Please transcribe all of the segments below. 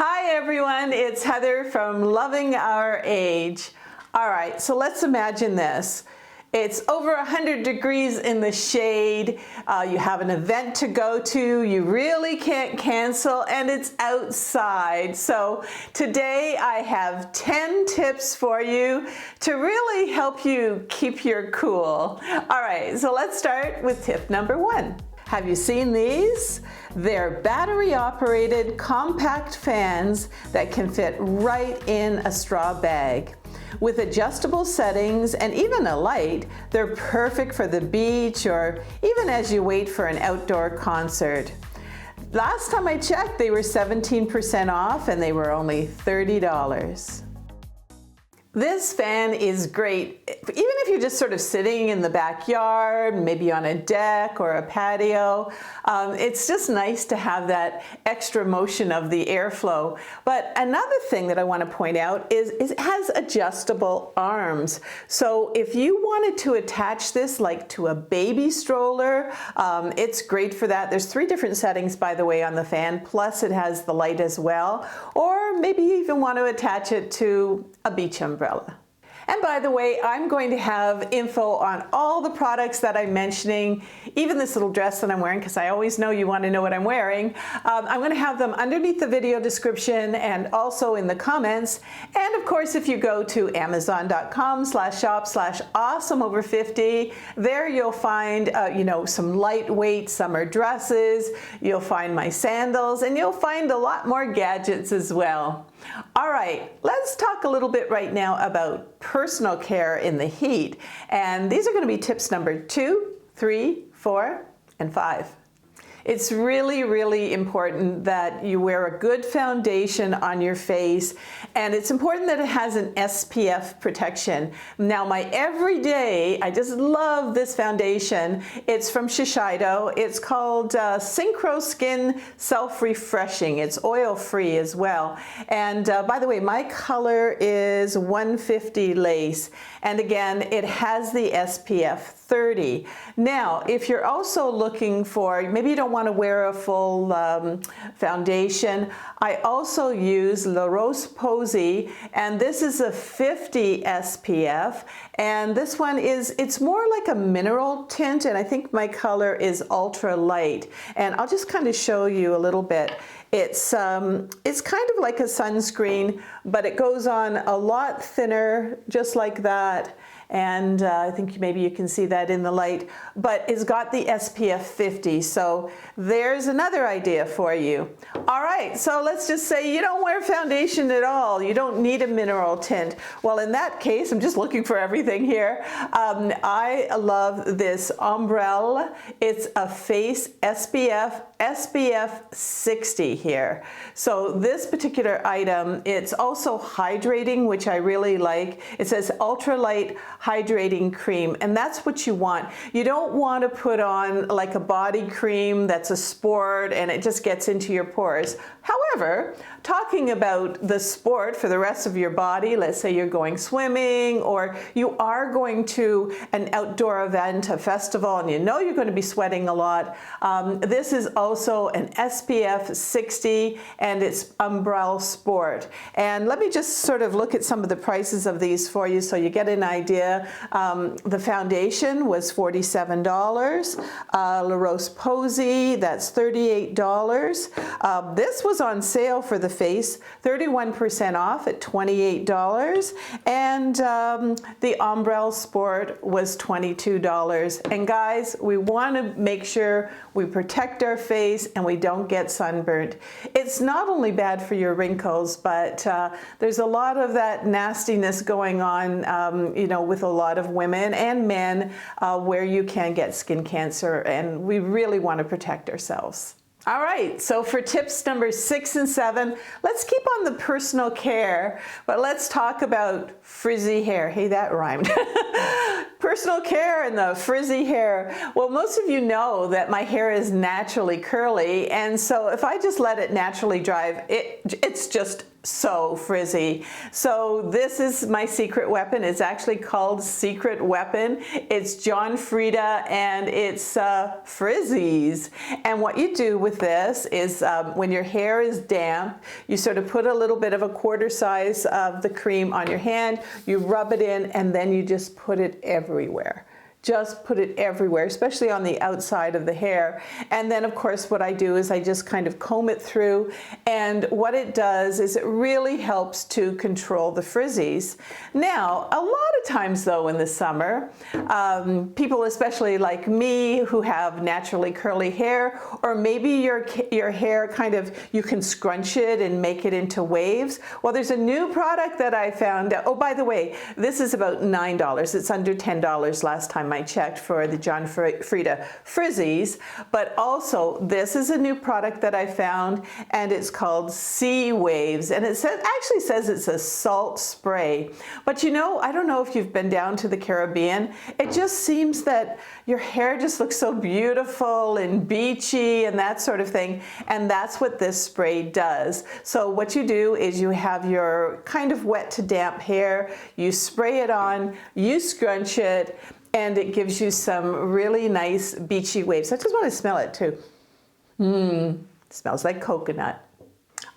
Hi everyone, it's Heather from Loving Our Age. All right, so let's imagine this. It's over 100 degrees in the shade, you have an event to go to, you really can't cancel, and it's outside. So today I have 10 tips for you to really help you keep your cool. All right, so let's start with tip number 1. Have you seen these? They're battery-operated compact fans that can fit right in a straw bag. With adjustable settings and even a light, they're perfect for the beach or even as you wait for an outdoor concert. Last time I checked, they were 17% off and they were only $30. This fan is great, even if you're just sort of sitting in the backyard, maybe on a deck or a patio. It's just nice to have that extra motion of the airflow. But another thing that I want to point out is it has adjustable arms. So if you wanted to attach this like to a baby stroller, it's great for that. There's 3 different settings, by the way, on the fan, plus it has the light as well. Or maybe you even want to attach it to a beach umbrella. And by the way, I'm going to have info on all the products that I'm mentioning, even this little dress that I'm wearing, because I always know you want to know what I'm wearing. I'm going to have them underneath the video description and also in the comments. And of course, if you go to amazon.com/shop/awesomeover50, there you'll find some lightweight summer dresses, you'll find my sandals, and you'll find a lot more gadgets as well. All right, let's talk a little bit right now about personal care in the heat. And these are going to be tips number 2, 3, 4, and 5. It's really, really important that you wear a good foundation on your face, and it's important that it has an SPF protection. Now, my everyday, I just love this foundation. It's from Shiseido. It's called Synchro Skin Self-Refreshing. It's oil-free as well. And by the way, my color is 150 lace. And again, it has the SPF 30. Now, if you're also looking for, maybe you don't want to wear a full foundation, I also use La Roche-Posay, and this is a 50 SPF, and this one it's more like a mineral tint, and I think my color is ultra light. And I'll just kind of show you a little bit. It's kind of like a sunscreen, but it goes on a lot thinner, just like that. And I think maybe you can see that in the light, but it's got the SPF 50, so there's another idea for you. All right, so let's just say you don't wear foundation at all, you don't need a mineral tint. Well, in that case, I'm just looking for everything here. I love this Ombrelle. It's a face SPF 60 here. So this particular item, it's also hydrating, which I really like. It says ultralight hydrating cream, and that's what you want. You don't want to put on like a body cream that's a sport and it just gets into your pores. However, talking about the sport for the rest of your body, let's say you're going swimming or you are going to an outdoor event, a festival, and you know you're going to be sweating a lot, this is also an SPF 60 and it's Ombrelle Sport. And let me just sort of look at some of the prices of these for you so you get an idea. The foundation was $47. La Roche-Posay, that's $38. This was on sale for the face, 31% off at $28. And the Ombrelle Sport was $22. And guys, we want to make sure we protect our face and we don't get sunburnt. It's not only bad for your wrinkles, but there's a lot of that nastiness going on, with a lot of women and men where you can get skin cancer, and we really want to protect ourselves. All right, so for tips number 6 and 7, let's keep on the personal care, but let's talk about frizzy hair. Hey, that rhymed. Personal care and the frizzy hair. Well, most of you know that my hair is naturally curly, and so if I just let it naturally dry, it's just so frizzy. So this is my secret weapon. It's actually called Secret Weapon. It's John Frieda and it's Frizzies. And what you do with this is when your hair is damp, you sort of put a little bit of a quarter size of the cream on your hand, you rub it in, and then you just put it everywhere. Just put it everywhere, especially on the outside of the hair. And then of course what I do is I just kind of comb it through, and what it does is it really helps to control the frizzies. Now, a lot of times though in the summer, people especially like me who have naturally curly hair, or maybe your hair kind of, you can scrunch it and make it into waves. Well, there's a new product that I found. Oh, by the way, this is about $9. It's under $10 last time I checked for the John Frieda Frizzies, but also this is a new product that I found, and it's called Sea Waves, and it actually says it's a salt spray. But you know, I don't know if you've been down to the Caribbean, it just seems that your hair just looks so beautiful and beachy and that sort of thing, and that's what this spray does. So what you do is you have your kind of wet to damp hair, you spray it on, you scrunch it, and it gives you some really nice beachy waves. I just want to smell it too. Smells like coconut.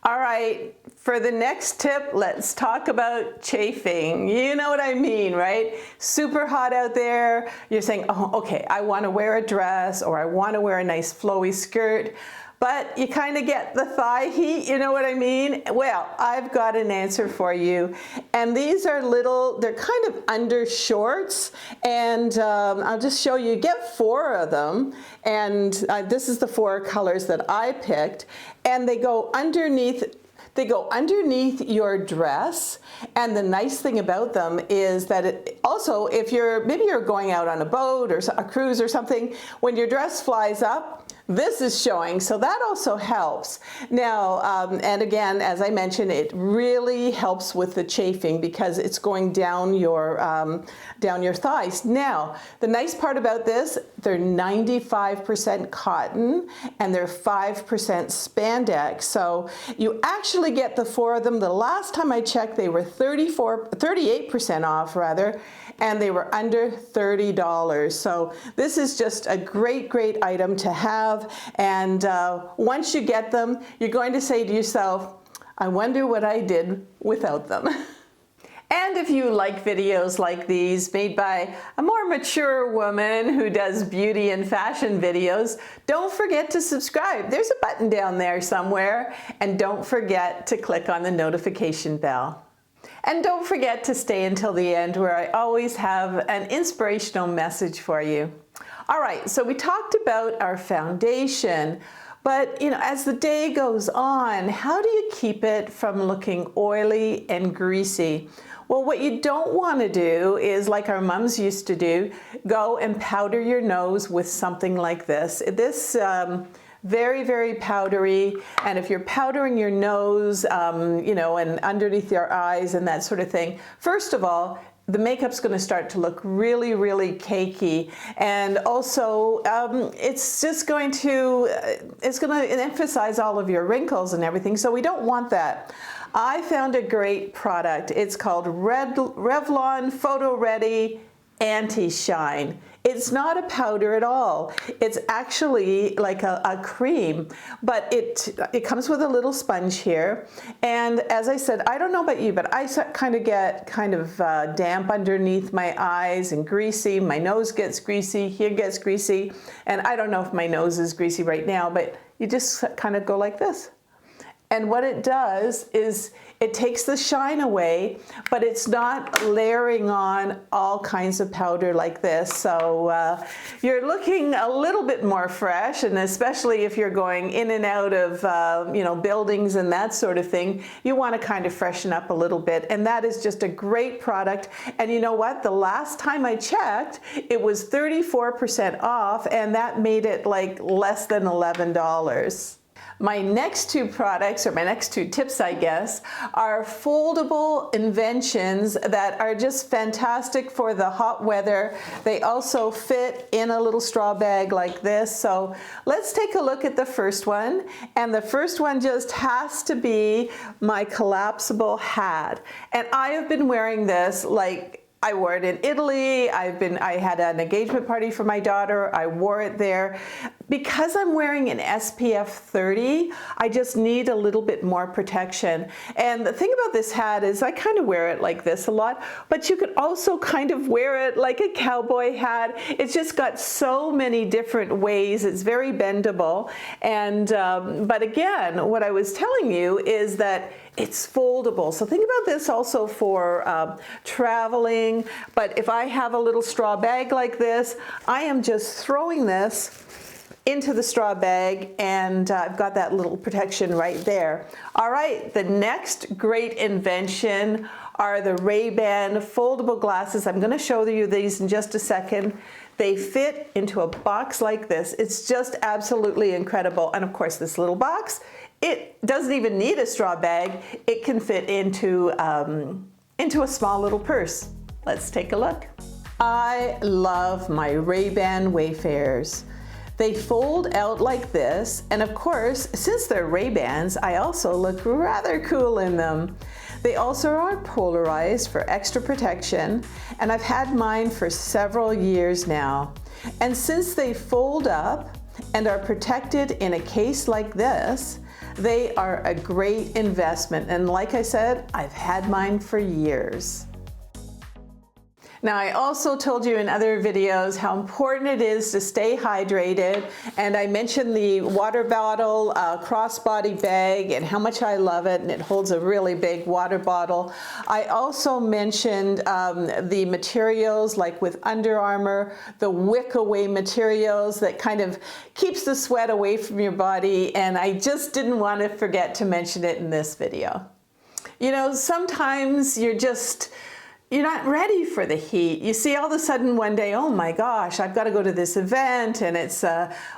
All right, for the next tip, let's talk about chafing. You know what I mean, right? Super hot out there. You're saying, oh, okay, I want to wear a dress, or I want to wear a nice flowy skirt, but you kind of get the thigh heat, you know what I mean? Well, I've got an answer for you. And these are little, they're kind of under shorts, and I'll just show you. Get 4 of them, and this is the 4 colors that I picked, and they go underneath. They go underneath your dress, and the nice thing about them is that it also, if maybe you're going out on a boat or a cruise or something, when your dress flies up, this is showing, so that also helps. Now, and again, as I mentioned, it really helps with the chafing because it's going down your thighs. Now, the nice part about this, they're 95% cotton and they're 5% spandex. So you actually get the 4 of them. The last time I checked, they were 38% off rather, and they were under $30. So this is just a great, great item to have. And once you get them, you're going to say to yourself, I wonder what I did without them. And if you like videos like these made by a more mature woman who does beauty and fashion videos, don't forget to subscribe. There's a button down there somewhere, and don't forget to click on the notification bell. And don't forget to stay until the end, where I always have an inspirational message for you. All right, so we talked about our foundation, but you know, as the day goes on, how do you keep it from looking oily and greasy? Well, what you don't want to do is, like our mums used to do, go and powder your nose with something like this. This very, very powdery, and if you're powdering your nose, you know, and underneath your eyes and that sort of thing, first of all, the makeup's going to start to look really, really cakey, and also it's just going to, emphasize all of your wrinkles and everything, so we don't want that. I found a great product. It's called Revlon Photo Ready Anti-Shine. It's not a powder at all. It's actually like a cream, but it comes with a little sponge here. And as I said, I don't know about you, but I kind of get damp underneath my eyes and greasy. My nose gets greasy, here gets greasy. And I don't know if my nose is greasy right now, but you just kind of go like this. And what it does is it takes the shine away, but it's not layering on all kinds of powder like this. So you're looking a little bit more fresh, and especially if you're going in and out of you know, buildings and that sort of thing, you want to kind of freshen up a little bit. And that is just a great product. And you know what? The last time I checked, it was 34% off, and that made it like less than $11. My next two products, or my next two tips, I guess, are foldable inventions that are just fantastic for the hot weather. They also fit in a little straw bag like this. So let's take a look at the first one. And the first one just has to be my collapsible hat. And I have been wearing this like I wore it in Italy. I had an engagement party for my daughter. I wore it there. Because I'm wearing an SPF 30, I just need a little bit more protection. And the thing about this hat is I kind of wear it like this a lot, but you could also kind of wear it like a cowboy hat. It's just got so many different ways. It's very bendable. And, but again, what I was telling you is that it's foldable. So think about this also for traveling. But if I have a little straw bag like this, I am just throwing this into the straw bag, and I've got that little protection right there. All right, the next great invention are the Ray-Ban foldable glasses. I'm going to show you these in just a second. They fit into a box like this. It's just absolutely incredible. And of course, this little box, it doesn't even need a straw bag. It can fit into a small little purse. Let's take a look. I love my Ray-Ban Wayfarers. They fold out like this, and of course, since they're Ray-Bans, I also look rather cool in them. They also are polarized for extra protection, and I've had mine for several years now. And since they fold up and are protected in a case like this, they are a great investment. And like I said, I've had mine for years. Now, I also told you in other videos how important it is to stay hydrated, and I mentioned the water bottle crossbody bag and how much I love it, and it holds a really big water bottle. I also mentioned the materials, like with Under Armour, the wick away materials that kind of keeps the sweat away from your body, and I just didn't want to forget to mention it in this video. You know, sometimes you're not ready for the heat. You see all of a sudden one day, oh my gosh, I've got to go to this event and it's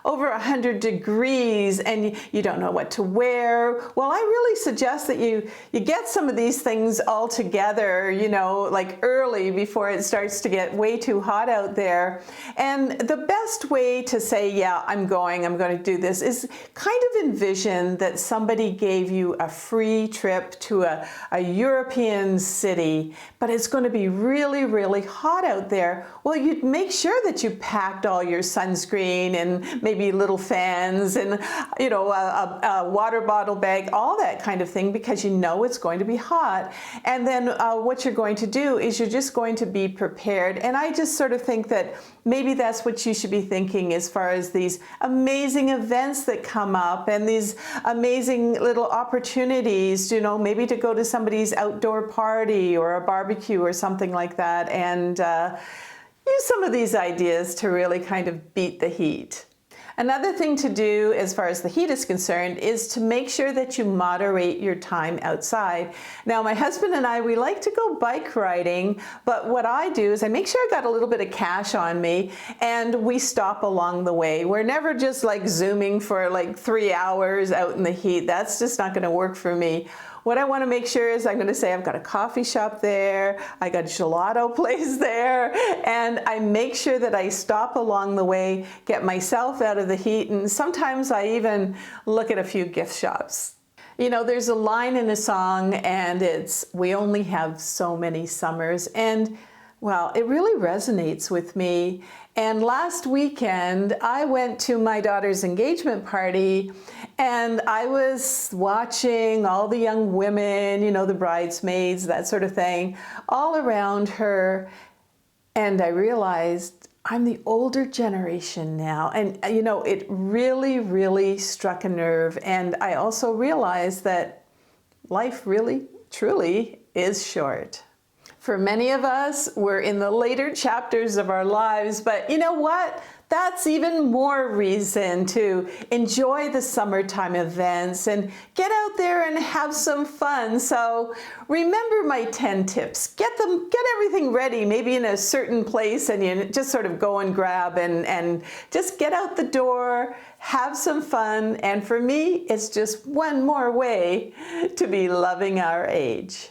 over 100 degrees and you don't know what to wear. Well, I really suggest that you get some of these things all together, you know, like early before it starts to get way too hot out there. And the best way to say, yeah, I'm going to do this is kind of envision that somebody gave you a free trip to a European city, but it's going to be really, really hot out there. Well, you'd make sure that you packed all your sunscreen and maybe little fans and, you know, a water bottle bag, all that kind of thing, because you know it's going to be hot. And then what you're going to do is you're just going to be prepared. And I just sort of think that maybe that's what you should be thinking as far as these amazing events that come up and these amazing little opportunities, you know, maybe to go to somebody's outdoor party or a barbecue or something like that, and use some of these ideas to really kind of beat the heat. Another thing to do as far as the heat is concerned is to make sure that you moderate your time outside. Now, my husband and I, we like to go bike riding, but what I do is I make sure I got a little bit of cash on me and we stop along the way. We're never just like zooming for like 3 hours out in the heat. That's just not going to work for me. What I want to make sure is I'm going to say I've got a coffee shop there, I got a gelato place there, and I make sure that I stop along the way, get myself out of the heat, and sometimes I even look at a few gift shops. You know, there's a line in a song, and it's, "We only have so many summers," and well, it really resonates with me. And last weekend, I went to my daughter's engagement party, and I was watching all the young women, you know, the bridesmaids, that sort of thing, all around her. And I realized I'm the older generation now. And, you know, it really, really struck a nerve. And I also realized that life really, truly is short. For many of us, we're in the later chapters of our lives, but you know what? That's even more reason to enjoy the summertime events and get out there and have some fun. So remember my 10 tips. Get everything ready, maybe in a certain place, and you just sort of go and grab and just get out the door, have some fun. And for me, it's just one more way to be loving our age.